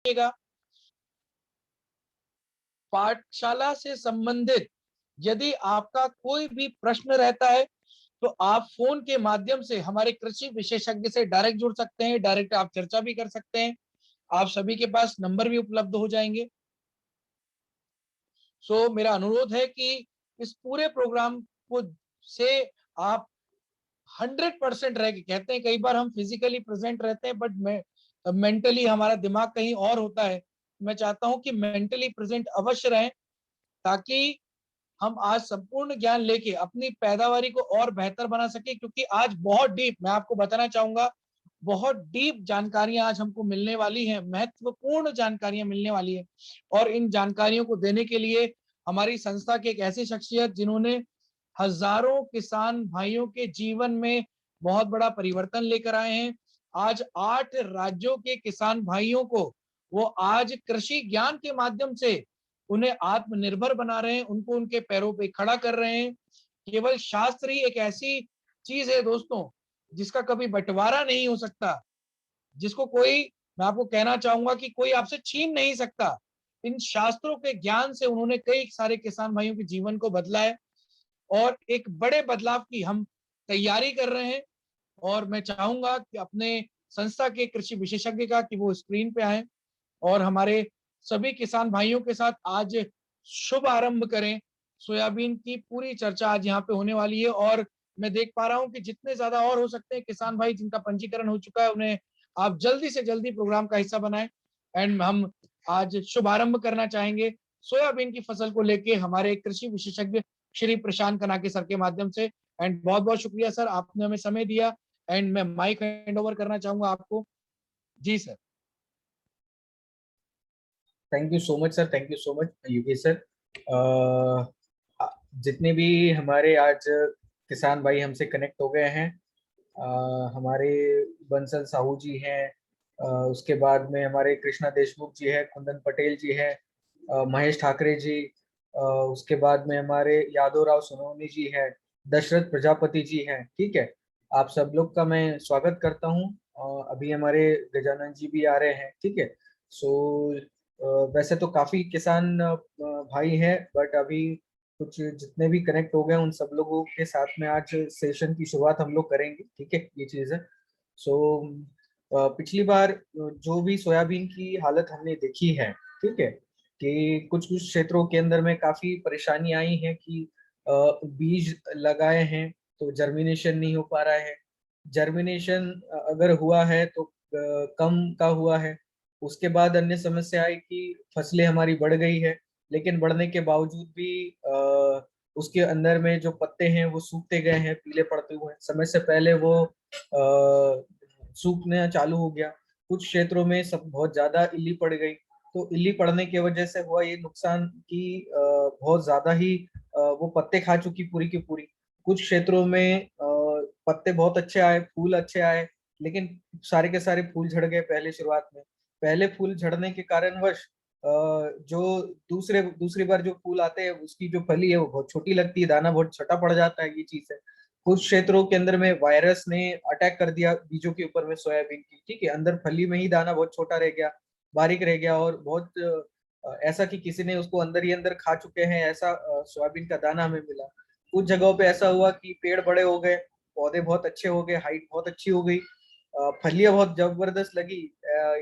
रखिएगा। पाठशाला से संबंधित यदि आपका कोई भी प्रश्न रहता है तो आप फोन के माध्यम से हमारे कृषि विशेषज्ञ से डायरेक्ट जुड़ सकते हैं, डायरेक्ट आप चर्चा भी कर सकते हैं। आप सभी के पास नंबर भी उपलब्ध हो जाएंगे। मेरा अनुरोध है कि इस पूरे प्रोग्राम को से आप 100% रह के, कहते हैं कई बार हम फिजिकली प्रेजेंट रहते हैं बट मेंटली हमारा दिमाग कहीं और होता है। मैं चाहता हूं कि मेंटली प्रेजेंट अवश्य रहें ताकि हम आज संपूर्ण ज्ञान लेके अपनी पैदावारी को और बेहतर बना सके, क्योंकि आज बहुत डीप, मैं आपको बताना चाहूंगा, बहुत डीप जानकारियां आज हमको मिलने वाली हैं, महत्वपूर्ण जानकारियां मिलने वाली है। और इन जानकारियों को देने के लिए हमारी संस्था के एक ऐसी शख्सियत जिन्होंने हजारों किसान भाइयों के जीवन में बहुत बड़ा परिवर्तन लेकर आए हैं। आज 8 राज्यों के किसान भाइयों को वो आज कृषि ज्ञान के माध्यम से उन्हें आत्मनिर्भर बना रहे हैं, उनको उनके पैरों पे खड़ा कर रहे हैं। केवल शास्त्र ही एक ऐसी चीज है दोस्तों जिसका कभी बंटवारा नहीं हो सकता, जिसको कोई, मैं आपको कहना चाहूंगा कि कोई आपसे छीन नहीं सकता। इन शास्त्रों के ज्ञान से उन्होंने कई सारे किसान भाइयों के जीवन को बदला है और एक बड़े बदलाव की हम तैयारी कर रहे हैं। और मैं चाहूंगा कि अपने संस्था के कृषि विशेषज्ञ का कि वो स्क्रीन पे आए और हमारे सभी किसान भाइयों के साथ आज शुभ आरंभ करें। सोयाबीन की पूरी चर्चा आज यहाँ पे होने वाली है और मैं देख पा रहा हूँ कि जितने ज्यादा और हो सकते हैं किसान भाई जिनका पंजीकरण हो चुका है उन्हें आप जल्दी से जल्दी प्रोग्राम का हिस्सा बनाएं। एंड हम आज शुभारंभ करना चाहेंगे सोयाबीन की फसल को लेके हमारे कृषि विशेषज्ञ श्री प्रशांत कनाके सर के माध्यम से। एंड बहुत बहुत शुक्रिया सर, आपने हमें समय दिया। एंड मैं माइक हैंड ओवर करना चाहूंगा आपको। जी sir. Thank you so much sir, thank you so much Yogesh sir. जितने भी हमारे आज किसान भाई हमसे कनेक्ट हो गए हैं, हमारे बंसल साहू जी हैं, उसके बाद में हमारे कृष्णा देशमुख जी है, कुंदन पटेल जी है, महेश ठाकरे जी, उसके बाद में हमारे यादव राव सोनवनी जी है, दशरथ प्रजापति जी हैं। ठीक है, आप सब लोग का मैं स्वागत करता हूँ। अभी हमारे गजानन जी भी आ रहे हैं। ठीक है, सो वैसे तो काफी किसान भाई हैं, बट अभी कुछ जितने भी कनेक्ट हो गए उन सब लोगों के साथ में आज सेशन की शुरुआत हम लोग करेंगे। ठीक है, ये चीज है। सो पिछली बार जो भी सोयाबीन की हालत हमने देखी है, ठीक है, कि कुछ कुछ क्षेत्रों के अंदर में काफी परेशानी आई है कि बीज लगाए हैं तो जर्मिनेशन नहीं हो पा रहा है। जर्मिनेशन अगर हुआ है तो कम का हुआ है। उसके बाद अन्य समस्या आई कि फसलें हमारी बढ़ गई है, लेकिन बढ़ने के बावजूद भी उसके अंदर में जो पत्ते हैं वो सूखते गए हैं, पीले पड़ते हुए हैं। समय से पहले वो सूखना चालू हो गया। कुछ क्षेत्रों में सब बहुत ज्यादा इल्ली पड़ गई। तो इल्ली पड़ने की वजह से हुआ ये नुकसान कि बहुत ज्यादा ही वो पत्ते खा चुकी पूरी की पूरी। कुछ क्षेत्रों में पत्ते बहुत अच्छे आए, फूल अच्छे आए, लेकिन सारे के सारे फूल झड़ गए पहले शुरुआत में। पहले फूल झड़ने के कारणवश जो दूसरी बार जो फूल आते हैं उसकी जो फली है वो बहुत छोटी लगती है, दाना बहुत छोटा पड़ जाता है। ये चीज है। कुछ क्षेत्रों के अंदर में वायरस ने अटैक कर दिया बीजों के ऊपर में सोयाबीन की। ठीक है, अंदर फली में ही दाना बहुत छोटा रह गया, बारीक रह गया, और बहुत ऐसा कि किसी ने उसको अंदर ही अंदर खा चुके हैं, ऐसा सोयाबीन का दाना हमें मिला। कुछ जगहों पे ऐसा हुआ कि पेड़ बड़े हो गए, पौधे बहुत अच्छे हो गए, हाइट बहुत अच्छी हो गई, फलियां बहुत जबरदस्त लगी,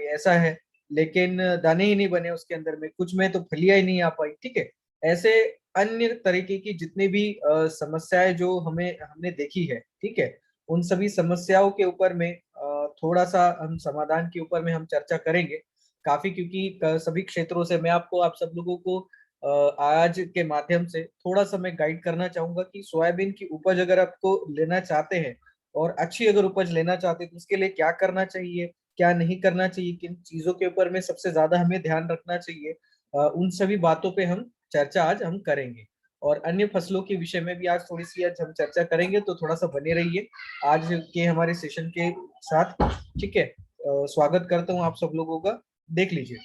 ऐसा है, लेकिन दाने ही नहीं बने उसके अंदर में। कुछ में तो फलियां ही नहीं आ पाई। ठीक है, ऐसे अन्य तरीके की जितनी भी समस्याएं जो हमने देखी है, ठीक है, उन सभी समस्याओं के ऊपर में थोड़ा सा हम समाधान के ऊपर में हम चर्चा करेंगे काफी, क्योंकि सभी क्षेत्रों से मैं आपको, आप सब लोगों को आज के माध्यम से थोड़ा सा मैं गाइड करना चाहूंगा कि सोयाबीन की उपज अगर आपको लेना चाहते हैं और अच्छी अगर उपज लेना चाहते हैं तो उसके लिए क्या करना चाहिए, क्या नहीं करना चाहिए, किन चीजों के ऊपर में सबसे ज्यादा हमें ध्यान रखना चाहिए, उन सभी बातों पे हम चर्चा आज हम करेंगे। और अन्य फसलों के विषय में भी आज थोड़ी सी आज हम चर्चा करेंगे, तो थोड़ा सा बने रहिए आज के हमारे सेशन के साथ। ठीक है, स्वागत करता हूँ आप सब लोगों का। देख लीजिए,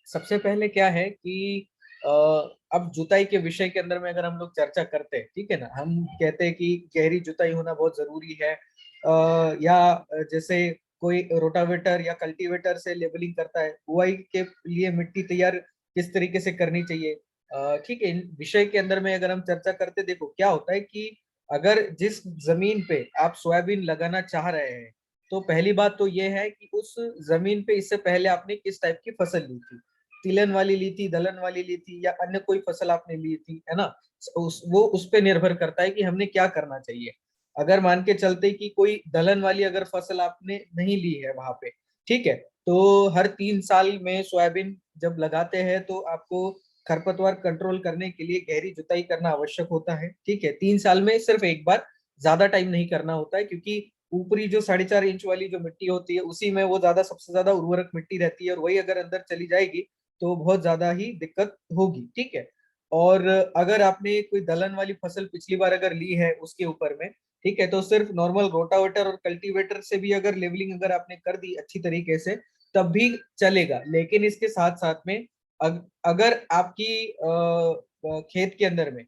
सबसे पहले क्या है कि अब जुताई के विषय के अंदर में अगर हम लोग चर्चा करते हैं, ठीक है ना, हम कहते हैं कि गहरी जुताई होना बहुत जरूरी है, या जैसे कोई रोटावेटर या कल्टीवेटर से लेबलिंग करता है, बुआई के लिए मिट्टी तैयार किस तरीके से करनी चाहिए। ठीक है, इन विषय के अंदर में अगर हम चर्चा करते, देखो क्या होता है कि अगर जिस जमीन पे आप सोयाबीन लगाना चाह रहे हैं, तो पहली बात तो ये है कि उस जमीन पे इससे पहले आपने किस टाइप की फसल ली थी, तिलहन वाली ली थी, दलहन वाली ली थी, या अन्य कोई फसल आपने ली थी, है ना। वो उस पे निर्भर करता है कि हमने क्या करना चाहिए। अगर मान के चलते कि कोई दलहन वाली अगर फसल आपने नहीं ली है वहां पे, ठीक है, तो हर 3 साल में सोयाबीन जब लगाते हैं तो आपको खरपतवार कंट्रोल करने के लिए गहरी जुताई करना आवश्यक होता है। ठीक है, 3 साल में सिर्फ एक बार, ज्यादा टाइम नहीं करना होता है, क्योंकि ऊपरी जो 4.5 इंच वाली जो मिट्टी होती है उसी में वो ज्यादा सबसे ज्यादा उर्वरक मिट्टी रहती है, और वही अगर अंदर चली जाएगी तो बहुत ज्यादा ही दिक्कत होगी। ठीक है, और अगर आपने कोई दलहन वाली फसल पिछली बार अगर ली है उसके ऊपर में, ठीक है, तो सिर्फ नॉर्मल रोटावेटर और कल्टीवेटर से भी अगर लेवलिंग अगर आपने कर दी अच्छी तरीके से तब भी चलेगा। लेकिन इसके साथ साथ में अगर आपकी खेत के अंदर में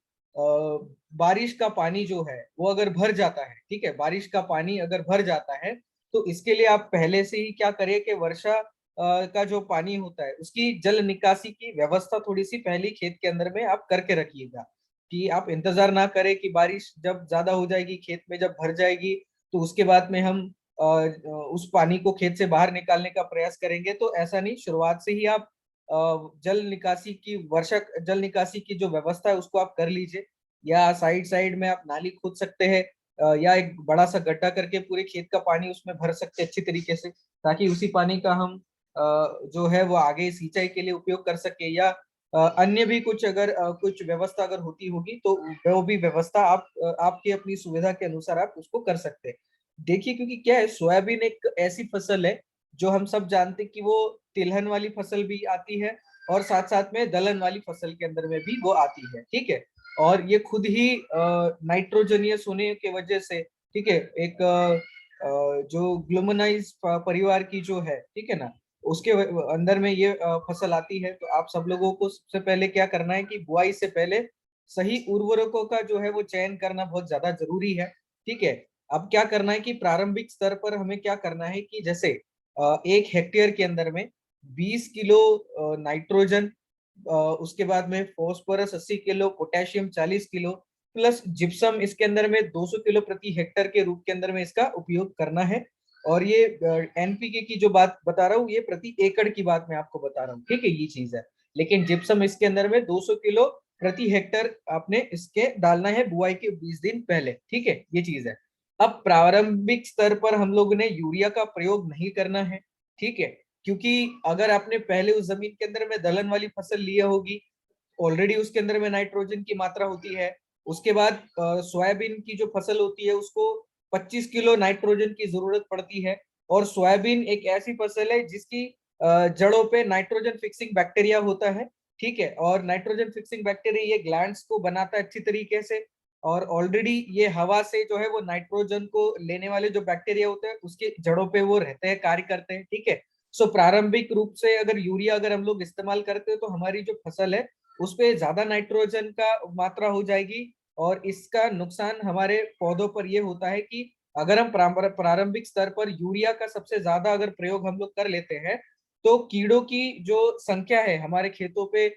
बारिश का पानी जो है वो अगर भर जाता है, ठीक है, बारिश का पानी अगर भर जाता है, तो इसके लिए आप पहले से ही क्या करिए कि वर्षा का जो पानी होता है उसकी जल निकासी की व्यवस्था थोड़ी सी पहले खेत के अंदर में आप करके रखिएगा, कि आप इंतजार ना करें कि बारिश जब ज्यादा हो जाएगी, खेत में जब भर जाएगी, तो उसके बाद में हम उस पानी को खेत से बाहर निकालने का प्रयास करेंगे। तो ऐसा नहीं, शुरुआत से ही आप जल निकासी की, वर्षा जल निकासी की जो व्यवस्था है उसको आप कर लीजिए, या साइड साइड में आप नाली खोद सकते हैं, या एक बड़ा सा गड्ढा करके पूरे खेत का पानी उसमें भर सकते हैं अच्छी तरीके से, ताकि उसी पानी का हम जो है वो आगे सिंचाई के लिए उपयोग कर सके, या अन्य भी कुछ अगर कुछ व्यवस्था अगर होती होगी तो वो भी व्यवस्था आप आपकी अपनी सुविधा के अनुसार आप उसको कर सकते हैं। देखिए, क्योंकि क्या है, सोयाबीन एक ऐसी फसल है जो हम सब जानते हैं कि वो तिलहन वाली फसल भी आती है, और साथ साथ में दलहन वाली फसल के अंदर में भी वो आती है। ठीक है, और ये खुद ही नाइट्रोजनियस होने के वजह से, ठीक है, एक जो ग्लूमोनाइज परिवार की जो है, ठीक है ना, उसके अंदर में ये फसल आती है। तो आप सब लोगों को सबसे पहले क्या करना है कि बुआई से पहले सही उर्वरकों का जो है वो चयन करना बहुत ज्यादा जरूरी है। ठीक है, अब क्या करना है कि प्रारंभिक स्तर पर हमें क्या करना है कि जैसे 1 हेक्टेयर के अंदर में 20 किलो नाइट्रोजन, उसके बाद में phosphorus 80 kilo, potassium 40 kilo, plus gypsum इसके अंदर में 200 किलो प्रति हेक्टर के रूप के अंदर में इसका उपयोग करना है। और ये एनपीके की जो बात बता रहा हूँ ये प्रति एकड़ की बात मैं आपको बता रहा हूँ, ठीक है, ये चीज है। लेकिन जिप्सम इसके अंदर में 200 किलो प्रति हेक्टर आपने इसके डालना है बुआई के 20 दिन पहले। ठीक है, ये चीज है। अब प्रारंभिक स्तर पर हम लोग ने यूरिया का प्रयोग नहीं करना है। ठीक है, क्योंकि अगर आपने पहले उस जमीन के अंदर में दलहन वाली फसल लिया होगी, ऑलरेडी उसके अंदर में नाइट्रोजन की मात्रा होती है। उसके बाद सोयाबीन की जो फसल होती है उसको 25 किलो नाइट्रोजन की जरूरत पड़ती है। और सोयाबीन एक ऐसी फसल है जिसकी जड़ों पे नाइट्रोजन फिक्सिंग बैक्टीरिया होता है। ठीक है, और नाइट्रोजन फिक्सिंग बैक्टीरिया ये ग्लैंड्स को बनाता है अच्छी तरीके से, और ऑलरेडी ये हवा से जो है वो नाइट्रोजन को लेने वाले जो बैक्टीरिया होते हैं उसके जड़ों पे वो रहते हैं, कार्य करते हैं। ठीक है, सो प्रारंभिक रूप से अगर यूरिया अगर हम लोग इस्तेमाल करते हैं तो हमारी जो फसल है उस पे ज्यादा नाइट्रोजन का मात्रा हो जाएगी, और इसका नुकसान हमारे पौधों पर यह होता है कि अगर हम प्रारंभिक स्तर पर यूरिया का सबसे ज्यादा अगर प्रयोग हम लोग कर लेते हैं तो कीड़ों की जो संख्या है हमारे खेतों पे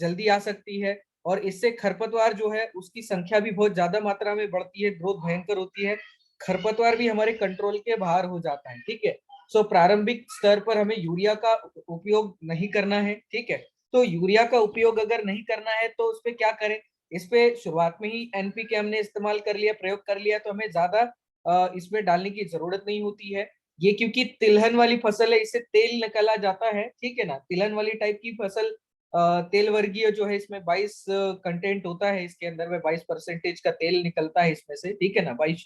जल्दी आ सकती है, और इससे खरपतवार जो है उसकी संख्या भी बहुत ज्यादा मात्रा में बढ़ती है, ग्रोथ भयंकर होती है, खरपतवार भी हमारे कंट्रोल के बाहर हो जाता है। ठीक है, सो प्रारंभिक स्तर पर हमें यूरिया का उपयोग नहीं करना है। ठीक है, तो यूरिया का उपयोग अगर नहीं करना है तो उस पर क्या करें, इस पे शुरुआत में ही एनपीके हमने इस्तेमाल कर लिया, प्रयोग कर लिया, तो हमें ज्यादा इसमें डालने की जरूरत नहीं होती है। ये क्योंकि तिलहन वाली फसल है, इससे तेल निकला जाता है। ठीक है ना, तिलहन वाली टाइप की फसल तेल वर्गीय जो है, इसमें 22 कंटेंट होता है, इसके अंदर में 22% का तेल निकलता है इसमें से। ठीक है ना, 22।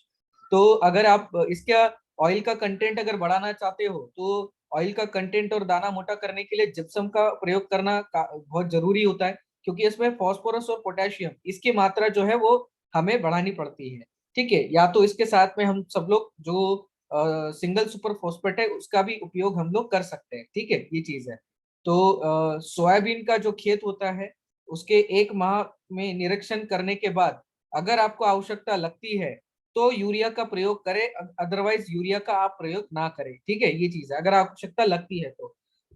तो अगर आप इसका ऑयल का कंटेंट अगर बढ़ाना चाहते हो तो ऑयल का कंटेंट और दाना मोटा करने के लिए जिप्सम का प्रयोग करना बहुत जरूरी होता है, क्योंकि इसमें फास्फोरस और पोटेशियम इसकी मात्रा जो है वो हमें बढ़ानी पड़ती है। ठीक है, या तो इसके साथ में हम सब लोग जो सिंगल सुपर फॉस्फेट है उसका भी उपयोग हम लोग कर सकते हैं। ठीक है, ये चीज है। तो सोयाबीन का जो खेत होता है उसके 1 माह में निरीक्षण करने के बाद अगर आपको आवश्यकता लगती है तो यूरिया का प्रयोग करें, अदरवाइज यूरिया का आप प्रयोग ना करें। ठीक है, ये चीज है, अगर आवश्यकता लगती है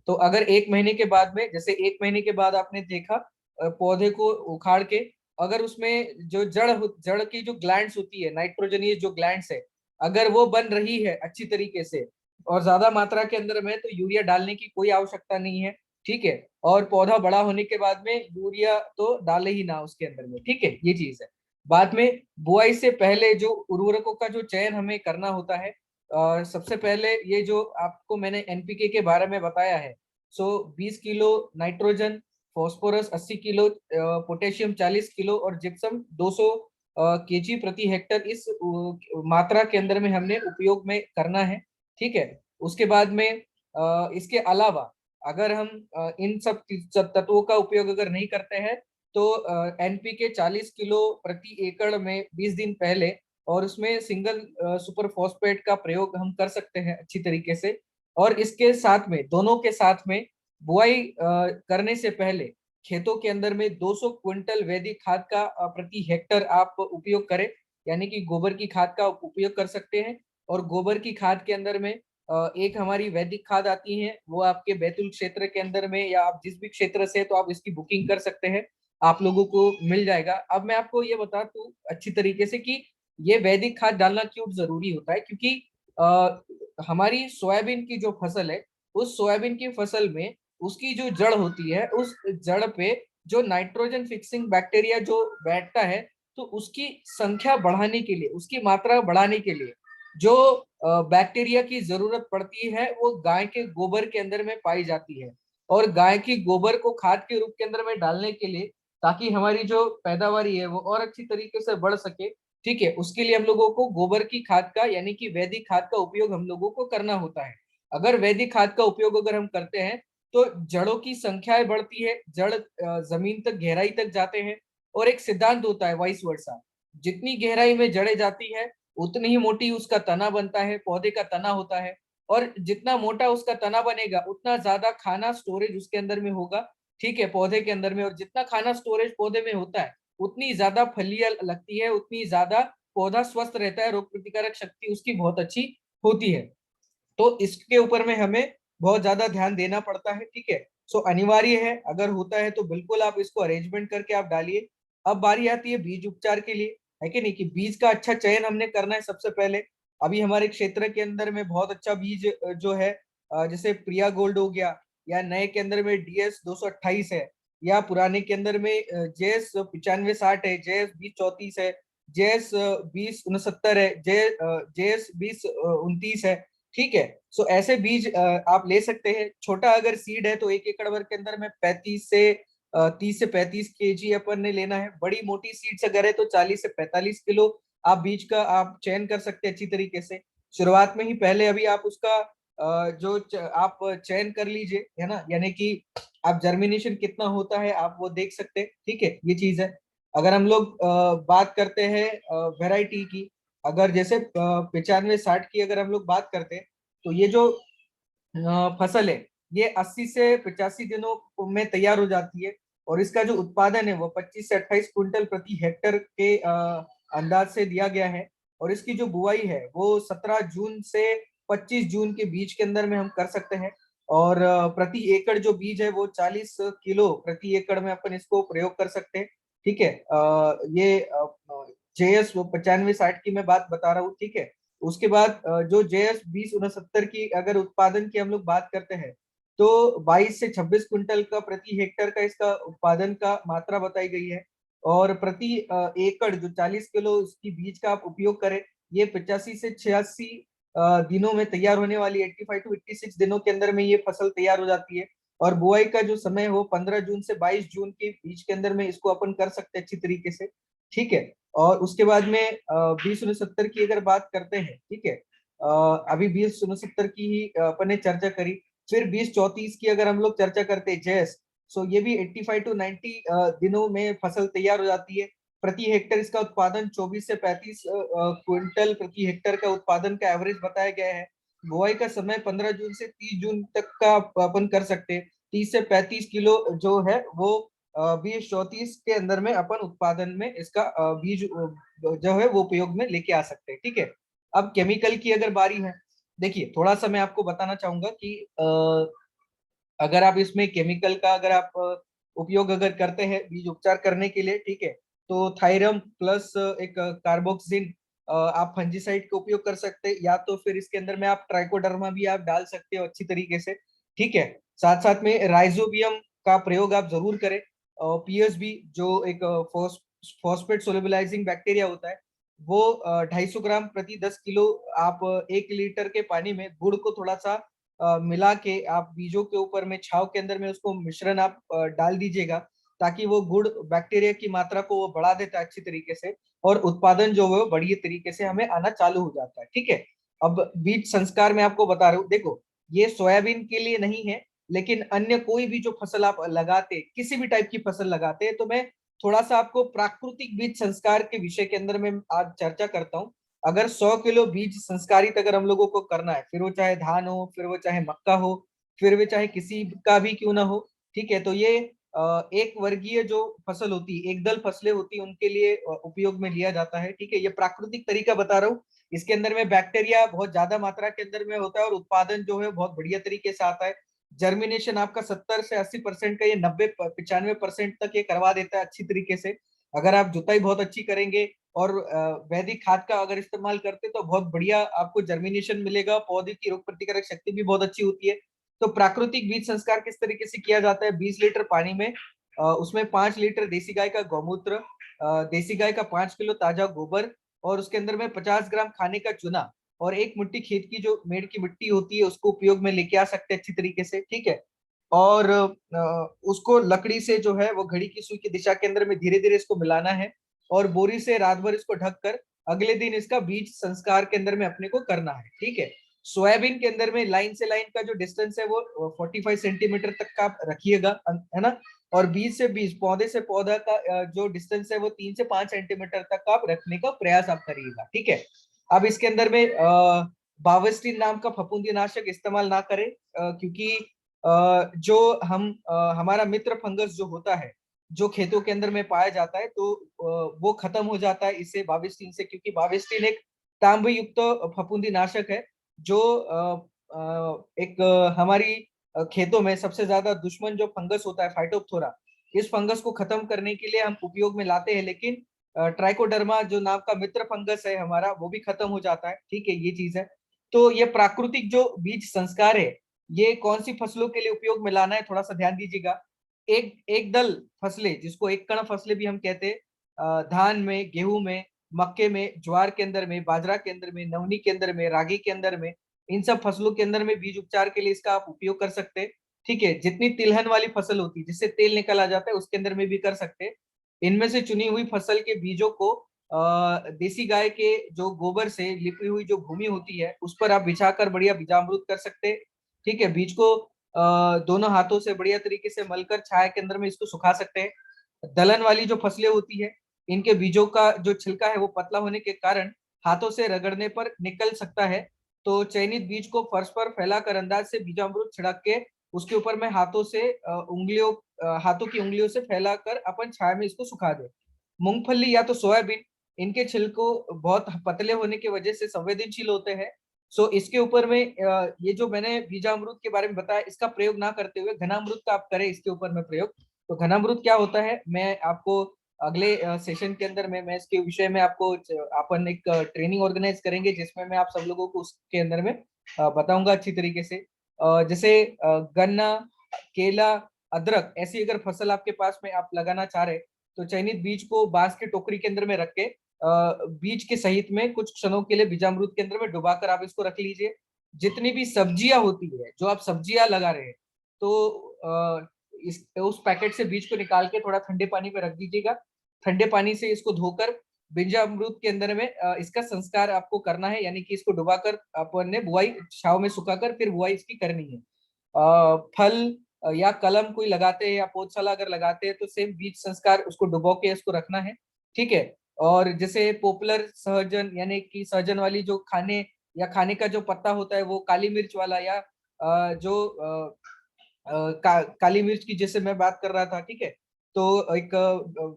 तो अगर 1 महीने के बाद में, जैसे 1 महीने के बाद आपने देखा पौधे को उखाड़ के, अगर उसमें जो जड़ की जो ग्लैंड्स होती है, नाइट्रोजनियस जो ग्लैंड्स है, अगर वो बन रही है अच्छी तरीके से और ज्यादा मात्रा के अंदर में, तो यूरिया डालने की कोई आवश्यकता नहीं है। ठीक है, और पौधा बड़ा होने के बाद में यूरिया तो डाले ही ना उसके अंदर में। ठीक है, ये चीज है। बाद में बुआई से पहले जो उर्वरकों का जो चयन हमें करना होता है, सबसे पहले ये जो आपको मैंने एनपीके के बारे में बताया है, सो 20 kilo nitrogen, phosphorus 80 kilo, potassium 40 kilo और जिप्सम 200 केजी प्रति हेक्टर, इस मात्रा के अंदर में हमने उपयोग में करना है। ठीक है, उसके बाद में इसके अलावा अगर हम इन सब तत्वों का उपयोग अगर नहीं करते हैं, तो एनपीके 40 किलो प्रति एकड़ में 20 दिन पहले, और उसमें सिंगल सुपर फॉस्फेट का प्रयोग हम कर सकते हैं अच्छी तरीके से। और इसके साथ में, दोनों के साथ में, बुआई करने से पहले खेतों के अंदर में 200 क्विंटल वैदिक खाद का प्रति हेक्टर आप उपयोग करें, यानी कि गोबर की खाद का उपयोग कर सकते हैं। और गोबर की खाद के अंदर में एक हमारी वैदिक खाद आती है, वो आपके बैतूल क्षेत्र के अंदर में, या आप जिस भी क्षेत्र से, तो आप इसकी बुकिंग कर सकते हैं, आप लोगों को मिल जाएगा। अब मैं आपको ये बता दूं अच्छी तरीके से कि ये वैदिक खाद डालना क्यों जरूरी होता है, क्योंकि हमारी सोयाबीन की जो फसल है, उस सोयाबीन की फसल में उसकी जो जड़ होती है, उस जड़ पे जो नाइट्रोजन फिक्सिंग बैक्टीरिया जो बैठता है, तो उसकी संख्या बढ़ाने के लिए, उसकी मात्रा बढ़ाने के लिए जो बैक्टीरिया की जरूरत पड़ती है, वो गाय के गोबर के अंदर में पाई जाती है। और गाय की गोबर को खाद के रूप के अंदर में डालने के लिए, ताकि हमारी जो पैदावारी है वो और अच्छी तरीके से बढ़ सके, ठीक है, उसके लिए हम लोगों को गोबर की खाद का, यानी कि वैदिक खाद का उपयोग हम लोगों को करना होता है। अगर वैदिक खाद का उपयोग अगर हम करते हैं, तो जड़ों की संख्याएं बढ़ती है, जड़ जमीन तक, गहराई तक जाते हैं। और एक सिद्धांत होता है वाइस वर्सा, जितनी गहराई में जड़ें जाती है, उतनी ही मोटी उसका तना बनता है, पौधे का तना होता है। और जितना मोटा उसका तना बनेगा, उतना ज्यादा खाना स्टोरेज उसके अंदर में होगा, ठीक है, पौधे के अंदर में। और जितना खाना स्टोरेज पौधे में होता है, उतनी ज्यादा फलियां लगती है, उतनी ज्यादा पौधा स्वस्थ रहता है, रोग प्रतिकारक शक्ति उसकी बहुत अच्छी होती है। तो इसके ऊपर में हमें बहुत ज्यादा ध्यान देना पड़ता है। ठीक है, सो अनिवार्य है, अगर होता है तो बिल्कुल आप इसको अरेंजमेंट करके आप डालिए। अब बारी आती है बीज उपचार के लिए, है कि नहीं, कि बीज का अच्छा चयन हमने करना है सबसे पहले। अभी हमारे क्षेत्र के अंदर में बहुत अच्छा बीज जो है, जैसे प्रिया गोल्ड हो गया, या नए के अंदर में डीएस 228 है, या पुराने के अंदर में जेएस 9560 है, जेएस 2034 है, जेएस 2069 है, जेएस 2029 है। ठीक है, सो ऐसे बीज आप ले सकते हैं। छोटा अगर सीड है तो 1 एकड़ भर के अंदर में 30 से 35 केजी अपन ने लेना है। बड़ी मोटी सीड्स अगर है तो 40 से 45 किलो आप बीज का आप चयन कर सकते हैं अच्छी तरीके से। शुरुआत में ही पहले अभी आप उसका आप चयन कर लीजिए, है ना, यानी कि आप जर्मिनेशन कितना होता है आप वो देख सकते हैं। ठीक है, ये चीज है। अगर हम लोग बात करते हैं वेराइटी की, अगर जैसे 9560 की अगर हम लोग बात करते हैं, तो ये जो फसल है, ये 80 से 85 दिनों में तैयार हो जाती है। और इसका जो उत्पादन है वो 25 से 28 क्विंटल प्रति हेक्टर के अंदाज से दिया गया है। और इसकी जो बुआई है वो 17 जून से 25 जून के बीच के अंदर में हम कर सकते हैं। और प्रति एकड़ जो बीज है वो 40 किलो प्रति एकड़ में अपन इसको प्रयोग कर सकते हैं। ठीक है, ये जेएस 9560 की मैं बात बता रहा हूँ। ठीक है, उसके बाद जो जेएस 2069 की अगर उत्पादन की हम लोग बात करते हैं, तो 22 से 26 क्विंटल का प्रति हेक्टर का इसका उत्पादन का मात्रा बताई गई है। और प्रति एकड़ जो 40 किलो इसकी बीज का आप उपयोग करें, ये 85 से 86 दिनों में तैयार होने वाली, 85 टू 86 दिनों के अंदर में ये फसल तैयार हो जाती है। और बुआई का जो समय हो 15 जून से 22 जून के बीच के अंदर में इसको अपन कर सकते हैं अच्छी तरीके से। ठीक है, और उसके बाद में 2069 की अगर बात करते हैं, ठीक है, अभी 2069 की ही अपन ने चर्चा करी। फिर 2034 की अगर हम लोग चर्चा करते हैं, जैस, सो ये भी 85 टू 90 दिनों में फसल तैयार हो जाती है। प्रति हेक्टर इसका उत्पादन 24 से 35 क्विंटल प्रति हेक्टर का उत्पादन का एवरेज बताया गया है। बुआई का समय 15 जून से 30 जून तक का अपन कर सकते हैं। 30 से 35 किलो जो है वो 2034 के अंदर में अपन उत्पादन में इसका बीज जो है वो उपयोग में लेके आ सकते हैं। ठीक है, अब केमिकल की अगर बारी है, देखिए थोड़ा सा मैं आपको बताना चाहूंगा कि अगर आप इसमें केमिकल का अगर आप उपयोग अगर करते हैं बीज उपचार करने के लिए, ठीक है, तो थायरम प्लस एक कार्बोक्सिन आप फंजीसाइड का उपयोग कर सकते हैं, या तो फिर इसके अंदर में आप ट्राइकोडर्मा भी आप डाल सकते हो अच्छी तरीके से। ठीक है, साथ साथ में राइजोबियम का प्रयोग आप जरूर करें। पीएसबी जो एक फॉस्फेट सोलबिलाइजिंग बैक्टीरिया होता है, वो 250 ग्राम प्रति 10 किलो आप 1 लीटर के पानी में गुड़ को थोड़ा सा मिला के आप बीजों के ऊपर में छाव के अंदर में उसको मिश्रण आप डाल दीजिएगा, ताकि वो गुड़ बैक्टीरिया की मात्रा को वो बढ़ा देता है अच्छी तरीके से, और उत्पादन जो है वो बढ़िया तरीके से हमें आना चालू हो जाता है। ठीक है, अब बीज संस्कार में आपको बता रहा हूँ, देखो ये सोयाबीन के लिए नहीं है, लेकिन अन्य कोई भी जो फसल आप लगाते, किसी भी टाइप की फसल लगाते हैं, तो मैं थोड़ा सा आपको प्राकृतिक बीज संस्कार के विषय के अंदर में आज चर्चा करता हूँ। अगर 100 किलो बीज संस्कारित अगर हम लोगों को करना है, फिर वो चाहे धान हो, फिर वो चाहे मक्का हो, फिर वो चाहे किसी का भी क्यों ना हो, ठीक है, तो ये एक वर्गीय जो फसल होती है, एक दल फसलें होती है, उनके लिए उपयोग में लिया जाता है। ठीक है, ये प्राकृतिक तरीका बता रहा हूँ, इसके अंदर में बैक्टीरिया बहुत ज्यादा मात्रा के अंदर में होता है और उत्पादन जो है बहुत बढ़िया तरीके से आता है। जर्मिनेशन आपका 70 से 80% का, ये 90-95% तक ये करवा देता है अच्छी तरीके से। अगर आप जुताई बहुत अच्छी करेंगे और वैदिक खाद का अगर इस्तेमाल करते तो बहुत बढ़िया आपको जर्मिनेशन मिलेगा, पौधे की रोग प्रतिकारक शक्ति भी बहुत अच्छी होती है। तो प्राकृतिक बीज संस्कार किस तरीके से किया जाता है, 20 लीटर पानी में उसमें 5 लीटर देसी गाय का गौमूत्र, देसी गाय का 5 किलो ताजा गोबर, और उसके अंदर में 50 ग्राम खाने का चूना, और 1 मुट्ठी खेत की जो मेड़ की मिट्टी होती है उसको उपयोग में लेके आ सकते हैं अच्छी तरीके से। ठीक है, और उसको लकड़ी से जो है वो घड़ी की सुई की दिशा के अंदर में धीरे धीरे इसको मिलाना है, और बोरी से रात भर इसको ढक कर अगले दिन इसका बीज संस्कार के अंदर में अपने को करना है। ठीक है, सोयाबीन के अंदर में लाइन से लाइन का जो डिस्टेंस है वो 45 सेंटीमीटर तक का आप रखिएगा, है ना, और बीज से बीज, पौधे से पौधा का जो डिस्टेंस है वो 3 से 5 सेंटीमीटर तक आप रखने का प्रयास आप करिएगा। ठीक है, अब इसके अंदर में बावस्टीन नाम का फफूंदी नाशक इस्तेमाल ना करें, क्योंकि जो हम हमारा मित्र फंगस जो होता है, जो खेतों के अंदर में पाया जाता है, तो वो खत्म हो जाता है इससे, बाविस्टीन से, क्योंकि बाविस्टीन एक तांबे युक्त फफूंदी नाशक है, जो एक हमारी खेतों में सबसे ज्यादा दुश्मन जो फंगस होता है फाइटोप्थोरा, इस फंगस को खत्म करने के लिए हम उपयोग में लाते हैं, लेकिन ट्राइकोडर्मा जो नाम का मित्र फंगस है हमारा, वो भी खत्म हो जाता है। ठीक है, ये चीज है। तो ये प्राकृतिक जो बीज संस्कार है, ये कौन सी फसलों के लिए उपयोग में लाना है, थोड़ा सा ध्यान दीजिएगा। एक एक दल फसलें, जिसको एक कण फसलें भी हम कहते हैं, धान में, गेहूं में, मक्के में, ज्वार के अंदर में, बाजरा के अंदर में, नवनी के अंदर में, रागी के अंदर में, इन सब फसलों के अंदर में बीज उपचार के लिए इसका आप उपयोग कर सकते हैं। ठीक है, जितनी तिलहन वाली फसल होती है जिससे तेल निकला जाता है, उसके अंदर में भी कर सकते हैं। इनमें से चुनी हुई फसल के बीजों को देसी गाय के जो गोबर से लिपी हुई जो भूमि होती है उस पर आप बिछाकर बढ़िया बीजामृत कर सकते हैं। ठीक है, बीज को दोनों हाथों से बढ़िया तरीके से मलकर छाया के अंदर में इसको सुखा सकते हैं। दलहन वाली जो फसलें होती है, इनके बीजों का जो छिलका है वो पतला होने के कारण हाथों से रगड़ने पर निकल सकता है, तो चयनित बीज को फर्श पर फैलाकर अंदाज से बीजामृत छिड़क के उसके ऊपर में हाथों से हाथों की उंगलियों से फैलाकर अपन छाया में इसको सुखा दे। मूंगफली या तो सोयाबीन, इनके छिलको बहुत पतले होने की वजह से संवेदनशील होते हैं। सो इसके ऊपर में ये जो मैंने बीजामृत के बारे में बताया, इसका प्रयोग ना करते हुए घनामृत का आप करें इसके ऊपर में प्रयोग। तो घनामृत क्या होता है, मैं आपको अगले सेशन के अंदर में मैं इसके विषय में आपको अपन एक ट्रेनिंग ऑर्गेनाइज करेंगे, जिसमें मैं आप सब लोगों को उसके अंदर में बताऊंगा अच्छी तरीके से। जैसे गन्ना, केला, अदरक, ऐसी अगर फसल आपके पास में आप लगाना चाह रहे, तो चयनित बीज को बांस के टोकरी के अंदर में रख के बीज के सहित में कुछ क्षणों के लिए बीजामृत के अंदर में डुबाकर आप इसको रख लीजिए। जितनी भी सब्जियां होती है, जो आप सब्जियां लगा रहे हैं, तो उस पैकेट से बीज को निकाल के थोड़ा ठंडे पानी में रख दीजिएगा। ठंडे पानी से इसको धोकर बीजामृत के अंदर में इसका संस्कार आपको करना है, यानी कि इसको डुबाकर अपन ने बुआई छाव में सुखाकर फिर बुआई इसकी करनी है। फल या कलम कोई लगाते हैं या पौधशाला अगर लगाते हैं, तो सेम बीज संस्कार उसको डुबो के इसको रखना है। ठीक है, और जैसे पॉपुलर सहजन, यानी कि सहजन वाली जो खाने या खाने का जो पत्ता होता है, वो काली मिर्च वाला, या जो काली मिर्च की जैसे मैं बात कर रहा था। ठीक है, तो एक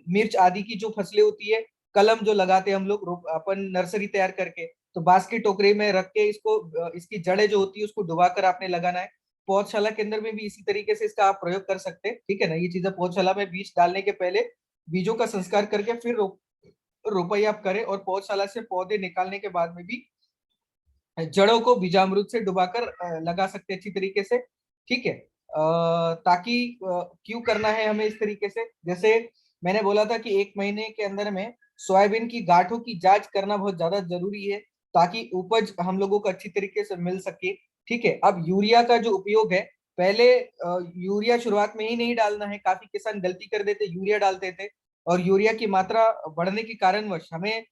मिर्च आदि की जो फसलें होती है, कलम जो लगाते हैं हम लोग अपन नर्सरी तैयार करके, तो बांस की टोकरी में रख के इसको इसकी जड़ें जो होती है उसको डुबाकर आपने लगाना है। पौधशाला के अंदर में भी इसी तरीके से इसका आप प्रयोग कर सकते हैं, ठीक है ना। ये चीजें पौधशाला में बीज डालने के पहले बीजों का संस्कार करके फिर रोपाई आप करें, और पौधशाला से पौधे निकालने के बाद में भी जड़ों को बीजामृत से डुबाकर लगा सकते हैं अच्छी तरीके से, ठीक है। ताकि क्यों करना है हमें इस तरीके से, जैसे मैंने बोला था कि 1 महीने के अंदर में सोयाबीन की गांठों की जांच करना बहुत ज्यादा जरूरी है, ताकि उपज हम लोगों को अच्छी तरीके से मिल सके, ठीक है। अब यूरिया का जो उपयोग है, पहले यूरिया शुरुआत में ही नहीं डालना है, काफी किसान गलती कर देते, यूरिया डालते थे, और यूरिया की मात्रा बढ़ने के कारणवश हमें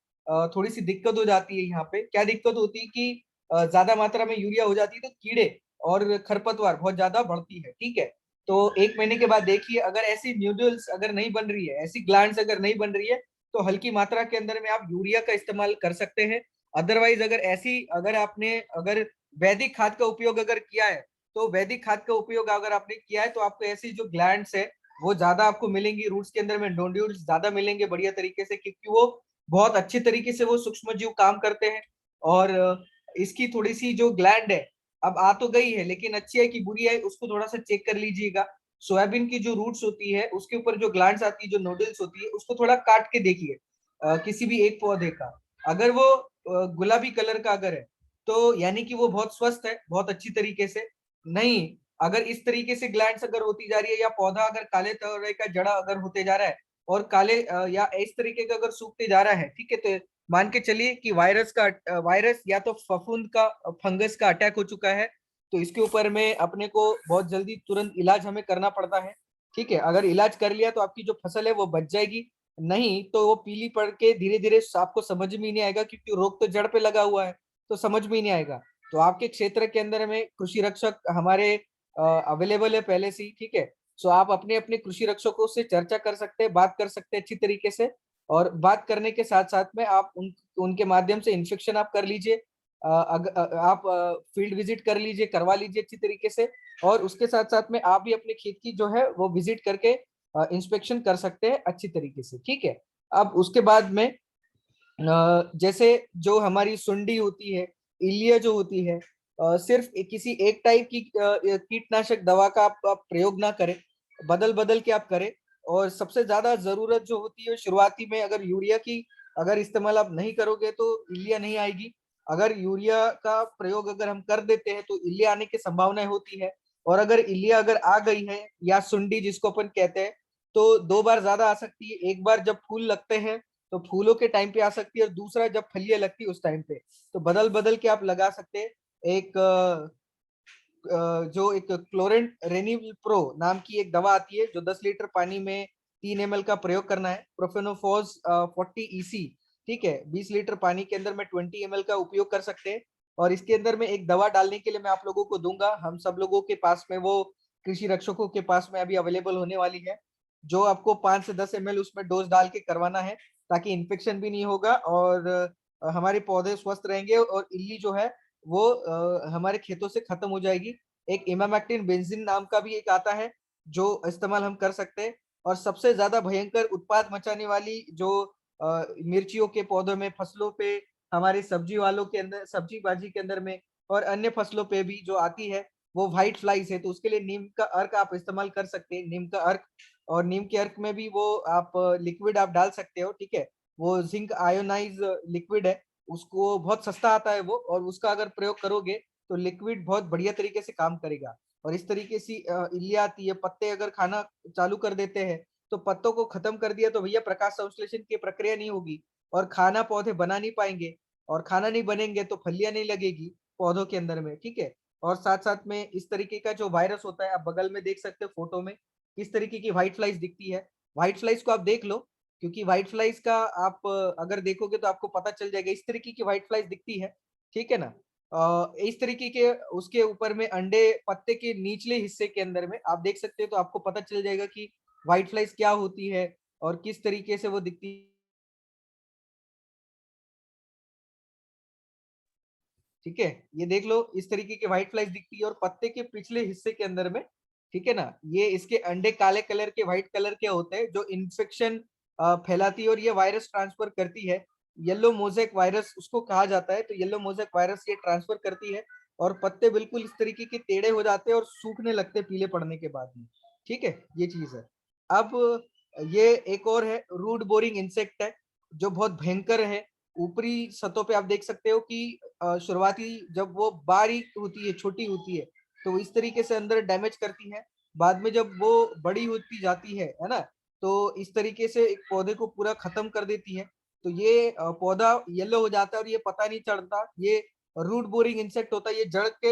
थोड़ी सी दिक्कत हो जाती है। यहाँ पे क्या दिक्कत होती है कि ज्यादा मात्रा में यूरिया हो जाती है तो कीड़े और खरपतवार बहुत ज्यादा बढ़ती है, ठीक है। तो 1 महीने के बाद देखिए, अगर ऐसी न्यूडल्स अगर नहीं बन रही है, ऐसी ग्लैंड्स अगर नहीं बन रही है, तो हल्की मात्रा के अंदर में आप यूरिया का इस्तेमाल कर सकते हैं। अदरवाइज अगर आपने अगर वैदिक खाद का उपयोग अगर किया है, तो वैदिक खाद का उपयोग अगर आपने किया है, तो आपको ऐसी जो ग्लैंड्स है वो ज्यादा आपको मिलेंगी, रूट्स के अंदर में नोड्यूल्स ज्यादा मिलेंगे बढ़िया तरीके से, क्योंकि वो बहुत अच्छी तरीके से वो सूक्ष्म जीव काम करते हैं। और इसकी थोड़ी सी जो ग्लैंड है, अब आ तो गई है, लेकिन अच्छी है कि बुरी है उसको थोड़ा सा चेक कर लीजिएगा। सोयाबीन की जो रूट्स होती है उसके ऊपर जो ग्लैंड्स आती है, जो नोडल्स होती है, उसको थोड़ा काट के देखिए, किसी भी एक पौधे का, अगर वो गुलाबी कलर का अगर है, तो यानी कि वो बहुत स्वस्थ है, बहुत अच्छी तरीके से। नहीं, अगर इस तरीके से ग्लैंड्स अगर होती जा रही है, या पौधा अगर काले तरह का जड़ा अगर होते जा रहा है, और काले या इस तरीके का अगर सूखते जा रहा है, ठीक है, तो मान के चलिए कि वायरस या तो फफूंद का, फंगस का अटैक हो चुका है। तो इसके ऊपर में अपने को बहुत जल्दी तुरंत इलाज हमें करना पड़ता है, ठीक है। अगर इलाज कर लिया तो आपकी जो फसल है वो बच जाएगी, नहीं तो वो पीली पड़ के धीरे धीरे आपको समझ में ही नहीं आएगा, क्योंकि रोग तो जड़ पे लगा हुआ है, तो समझ में ही नहीं आएगा। तो आपके क्षेत्र के अंदर में कृषि रक्षक हमारे अवेलेबल है पहले से ही, ठीक है। सो आप अपने अपने कृषि रक्षकों से चर्चा कर सकते हैं, बात कर सकते हैं अच्छी तरीके से, और बात करने के साथ साथ में आप उनके माध्यम से इंस्पेक्शन आप कर लीजिए, आप फील्ड विजिट कर लीजिए, करवा लीजिए अच्छी तरीके से। और उसके साथ साथ में आप भी अपने खेत की जो है वो विजिट करके इंस्पेक्शन कर सकते हैं अच्छी तरीके से, ठीक है। अब उसके बाद में जैसे जो हमारी सुंडी होती है, इलिया जो होती है, सिर्फ किसी एक टाइप की कीटनाशक दवा का आप प्रयोग ना करें, बदल बदल के आप करें। और सबसे ज्यादा जरूरत जो होती है शुरुआती में, अगर यूरिया की अगर इस्तेमाल आप नहीं करोगे तो इलिया नहीं आएगी। अगर यूरिया का प्रयोग अगर हम कर देते हैं तो इलिया आने की संभावनाएं होती है। और अगर इलिया अगर आ गई है, या सुंडी जिसको अपन कहते हैं, तो 2 बार ज्यादा आ सकती है। एक बार जब फूल लगते हैं तो फूलों के टाइम पे आ सकती है, और दूसरा जब फलियां लगती है उस टाइम पे। तो बदल बदल के आप लगा सकते हैं। एक जो एक क्लोरेंट रेनिल प्रो नाम की एक दवा आती है, जो 10 लीटर पानी में 3 ml का प्रयोग करना है, प्रोफेनोफॉस 40 EC, ठीक है। 20 लीटर पानी के अंदर में 20 ml का उपयोग कर सकते हैं। और इसके अंदर में एक दवा डालने के लिए मैं आप लोगों को दूंगा, हम सब लोगों के पास में वो कृषि रक्षकों के पास में अभी अवेलेबल होने वाली है, जो आपको 5 से 10 ml उसमें डोज डाल के करवाना है, ताकि इन्फेक्शन भी नहीं होगा, और हमारे पौधे स्वस्थ रहेंगे, और इल्ली जो है वो हमारे खेतों से खत्म हो जाएगी। एक इमामेक्टिन बेंजीन नाम का भी एक आता है, जो इस्तेमाल हम कर सकते हैं। और सबसे ज्यादा भयंकर उत्पाद मचाने वाली जो मिर्चियों के पौधों में, फसलों पे, हमारे सब्जी वालों के अंदर, सब्जी बाजी के अंदर में, और अन्य फसलों पे भी जो आती है, वो व्हाइट फ्लाइज है। तो उसके लिए नीम का अर्क आप इस्तेमाल कर सकते हैं, नीम का अर्क। और नीम के अर्क में भी वो आप लिक्विड आप डाल सकते हो, ठीक है। वो जिंक आयोनाइज लिक्विड है, उसको बहुत सस्ता आता है वो, और उसका अगर प्रयोग करोगे तो लिक्विड बहुत बढ़िया तरीके से काम करेगा। और इस तरीके से इल्लियाँ आती है, पत्ते अगर खाना चालू कर देते हैं, तो पत्तों को खत्म कर दिया तो भैया प्रकाश संश्लेषण की प्रक्रिया नहीं होगी, और खाना पौधे बना नहीं पाएंगे, और खाना नहीं बनेंगे तो फलियां नहीं लगेगी पौधों के अंदर में, ठीक है। और साथ साथ में इस तरीके का जो वायरस होता है, आप बगल में देख सकते हो फोटो में किस तरीके की व्हाइट फ्लाइज दिखती है। व्हाइट फ्लाइज को आप देख लो, क्योंकि व्हाइट फ्लाइज का आप अगर देखोगे तो आपको पता चल जाएगा, इस तरीके की व्हाइट फ्लाइज दिखती है, ठीक है ना। इस तरीके के उसके ऊपर में अंडे पत्ते के निचले हिस्से के अंदर में आप देख सकते हो, तो आपको पता चल जाएगा कि व्हाइट फ्लाइज क्या होती है और किस तरीके से वो दिखती है, ठीक है। ये देख लो, इस तरीके की व्हाइट फ्लाइज दिखती है, और पत्ते के पिछले हिस्से के अंदर में ठीक है ना। ये इसके अंडे काले कलर के, व्हाइट कलर के होते हैं, जो इन्फेक्शन फैलाती है और ये वायरस ट्रांसफर करती है। येलो मोज़ेक वायरस उसको कहा जाता है। तो येलो मोज़ेक वायरस ये ट्रांसफर करती है और पत्ते बिल्कुल इस तरीके के टेढ़े हो जाते हैं और सूखने लगते हैं पीले पड़ने के बाद में। ठीक है, ये चीज है। अब ये एक और है, रूट बोरिंग इंसेक्ट है, जो बहुत भयंकर है। ऊपरी सतहों पे आप देख सकते हो कि शुरुआती जब वो बारीक होती है, छोटी होती है, तो वो इस तरीके से अंदर डैमेज करती है। बाद में जब वो बड़ी होती जाती है ना, तो इस तरीके से एक पौधे को पूरा खत्म कर देती है। तो ये पौधा येलो हो जाता है और ये पता नहीं चलता। ये रूट बोरिंग इंसेक्ट होता है, ये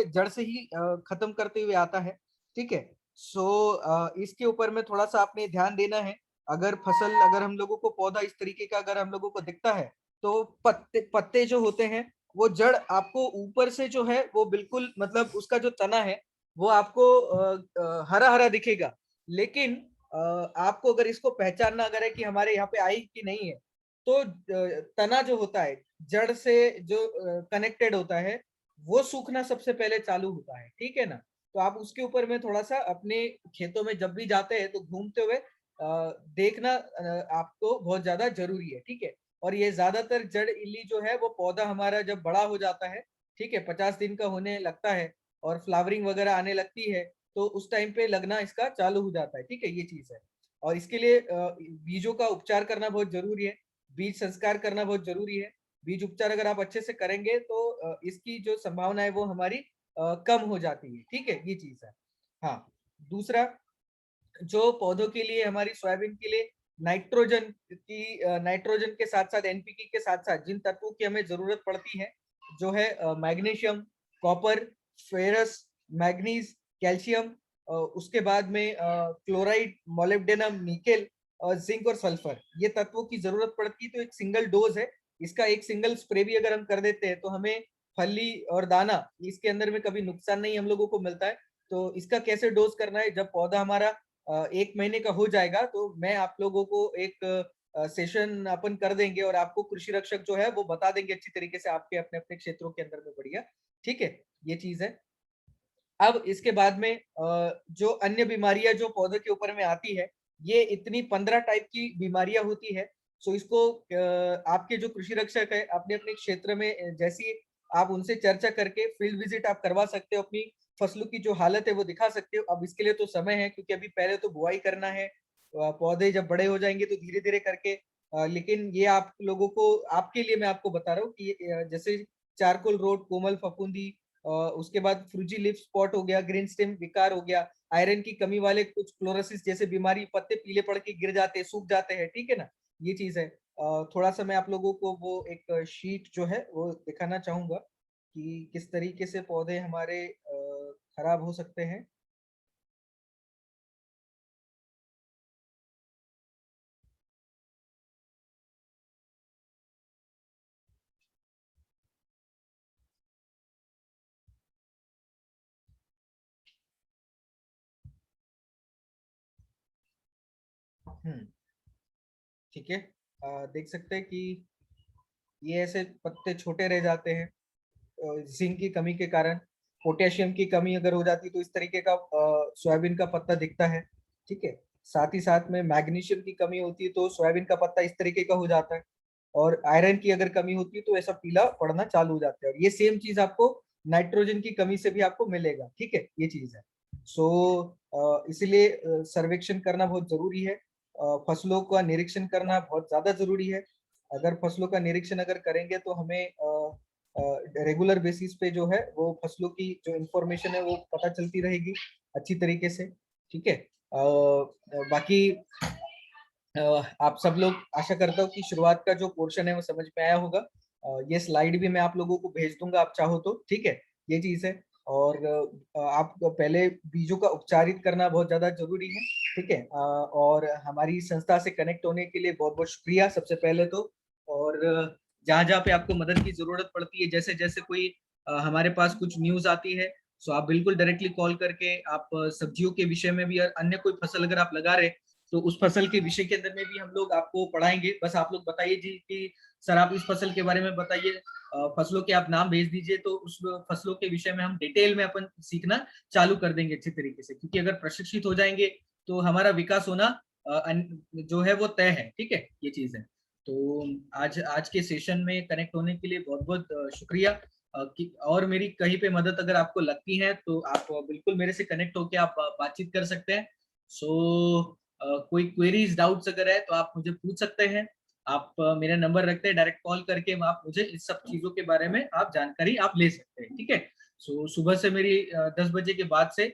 जड़ से ही खत्म करते हुए आता है। ठीक है। सो इसके ऊपर में थोड़ा सा आपने ध्यान देना है। अगर हम लोगों को पौधा इस तरीके का अगर हम लोगों को दिखता है, तो पत्ते पत्ते जो होते हैं, वो जड़ आपको ऊपर से जो है वो बिल्कुल, मतलब उसका जो तना है वो आपको हरा हरा दिखेगा। लेकिन आपको अगर इसको पहचानना अगर है कि हमारे यहाँ पे आई कि नहीं है, तो तना जो होता है जड़ से जो कनेक्टेड होता है, वो सूखना सबसे पहले चालू होता है। ठीक है ना। तो आप उसके ऊपर में थोड़ा सा अपने खेतों में जब भी जाते हैं तो घूमते हुए देखना आपको बहुत ज्यादा जरूरी है। ठीक है। और ये ज्यादातर जड़ इल्ली जो है वो पौधा हमारा जब बड़ा हो जाता है, ठीक है, 50 दिन का होने लगता है और फ्लावरिंग वगैरह आने लगती है, तो उस टाइम पे लगना इसका चालू हो जाता है। ठीक है, ये चीज है। और इसके लिए बीजों का उपचार करना बहुत जरूरी है, बीज संस्कार करना बहुत जरूरी है। बीज उपचार अगर आप अच्छे से करेंगे तो इसकी जो संभावना है वो हमारी कम हो जाती है। ठीक है, ये चीज है। हाँ, दूसरा, जो पौधों के लिए, हमारी सोयाबीन के लिए नाइट्रोजन के साथ साथ एनपीके के साथ साथ जिन तत्वों की हमें जरूरत पड़ती है, जो है magnesium, copper, ferrous, manganese, calcium, उसके बाद में क्लोराइड, मोलिब्डेनम, निकेल, जिंक और सल्फर, ये तत्वों की जरूरत पड़ती है। तो एक सिंगल डोज है इसका, एक सिंगल स्प्रे भी अगर हम कर देते हैं तो हमें फली और दाना इसके अंदर में कभी नुकसान नहीं हम लोगों को मिलता है। तो इसका कैसे डोज करना है, जब पौधा हमारा 1 महीने का हो जाएगा तो मैं आप लोगों को एक सेशन अपन कर देंगे और आपको कृषि रक्षक जो है वो बता देंगे अच्छी तरीके से आपके अपने अपने क्षेत्रों के अंदर में। बढ़िया, ठीक है, ये चीज है। अब इसके बाद में जो अन्य बीमारियां जो पौधे के ऊपर में आती है, ये इतनी 15 टाइप की बीमारियां होती है। सो इसको आपके जो कृषि रक्षक है अपने अपने क्षेत्र में जैसी आप उनसे चर्चा करके फील्ड विजिट आप करवा सकते हो, अपनी फसलों की जो हालत है वो दिखा सकते हो। अब इसके लिए तो समय है, क्योंकि अभी पहले तो बुआई करना है, पौधे जब बड़े हो जाएंगे तो धीरे धीरे करके लेकिन ये आप लोगों को, आपके लिए मैं आपको बता रहा हूँ कि जैसे चारकोल रोड, कोमल फफूंदी, उसके बाद फ्रूजी लिप स्पॉट हो गया, ग्रीन स्टेम विकार हो गया, आयरन की कमी वाले कुछ क्लोरोसिस जैसे बीमारी, पत्ते पीले पड़ के गिर जाते हैं, सूख जाते हैं। ठीक है ना, ये चीज है। थोड़ा सा मैं आप लोगों को वो एक शीट जो है वो दिखाना चाहूंगा कि किस तरीके से पौधे हमारे खराब हो सकते हैं। ठीक है, देख सकते हैं कि ये ऐसे पत्ते छोटे रह जाते हैं जिंक की कमी के कारण। पोटेशियम की कमी अगर हो जाती है तो इस तरीके का सोयाबीन का पत्ता दिखता है। ठीक है, साथ ही साथ में मैग्नीशियम की कमी होती है तो सोयाबीन का पत्ता इस तरीके का हो जाता है। और आयरन की अगर कमी होती है तो ऐसा पीला पड़ना चालू हो जाता है। और ये सेम चीज आपको नाइट्रोजन की कमी से भी आपको मिलेगा। ठीक है, ये चीज है। सो इसीलिए सर्वेक्षण करना बहुत जरूरी है, फसलों का निरीक्षण करना बहुत ज्यादा जरूरी है। अगर फसलों का निरीक्षण अगर करेंगे तो हमें रेगुलर बेसिस पे जो है वो फसलों की जो इंफॉर्मेशन है वो पता चलती रहेगी अच्छी तरीके से। ठीक है, बाकी आप सब लोग, आशा करता हूँ कि शुरुआत का जो पोर्शन है वो समझ में आया होगा। ये स्लाइड भी मैं आप लोगों को भेज दूंगा आप चाहो तो। ठीक है, ये चीज है। और आप पहले बीजों का उपचारित करना बहुत ज्यादा जरूरी है। ठीक है, और हमारी संस्था से कनेक्ट होने के लिए बहुत बहुत शुक्रिया सबसे पहले तो। और जहाँ जहाँ पे आपको मदद की जरूरत पड़ती है, जैसे जैसे कोई हमारे पास कुछ न्यूज आती है, सो आप बिल्कुल डायरेक्टली कॉल करके आप सब्जियों के विषय में भी और अन्य कोई फसल अगर आप लगा रहे तो उस फसल के विषय के अंदर में भी हम लोग आपको पढ़ाएंगे। बस आप लोग बताइए जी कि सर आप इस फसल के बारे में बताइए, फसलों के आप नाम भेज दीजिए, तो उस फसलों के विषय में हम डिटेल में अपन सीखना चालू कर देंगे अच्छी तरीके से, क्योंकि अगर प्रशिक्षित हो जाएंगे तो हमारा विकास होना जो है वो तय है। ठीक है, ये चीज है। तो आज के सेशन में कनेक्ट होने के लिए बहुत बहुत शुक्रिया। और मेरी कहीं पे मदद अगर आपको लगती है तो आप बिल्कुल मेरे से कनेक्ट होकर आप बातचीत कर सकते हैं। सो कोई क्वेरीज डाउट्स अगर है तो आप मुझे पूछ सकते हैं। आप मेरा नंबर रखते हैं, डायरेक्ट कॉल करके आप मुझे इस सब चीजों के बारे में आप जानकारी आप ले सकते हैं। ठीक है, सो सुबह से मेरी 10 बजे के बाद से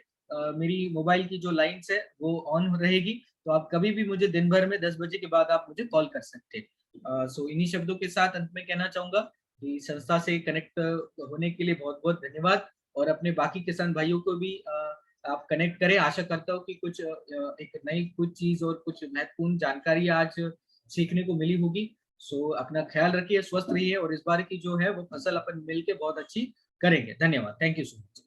मेरी मोबाइल की जो लाइन्स है वो ऑन रहेगी, तो आप कभी भी मुझे दिन भर में 10 बजे के बाद आप मुझे कॉल कर सकते हैं। सो इन्हीं शब्दों के साथ अंत में कहना चाहूंगा कि संस्था से कनेक्ट होने के लिए बहुत बहुत धन्यवाद, और अपने बाकी किसान भाइयों को भी आप कनेक्ट करें। आशा करता हूँ कि कुछ एक नई कुछ चीज और कुछ महत्वपूर्ण जानकारी आज सीखने को मिली होगी। सो अपना ख्याल रखिए, स्वस्थ रहिए, और इस बार की जो है वो फसल अपन मिलके बहुत अच्छी करेंगे। धन्यवाद, थैंक यू सो मच।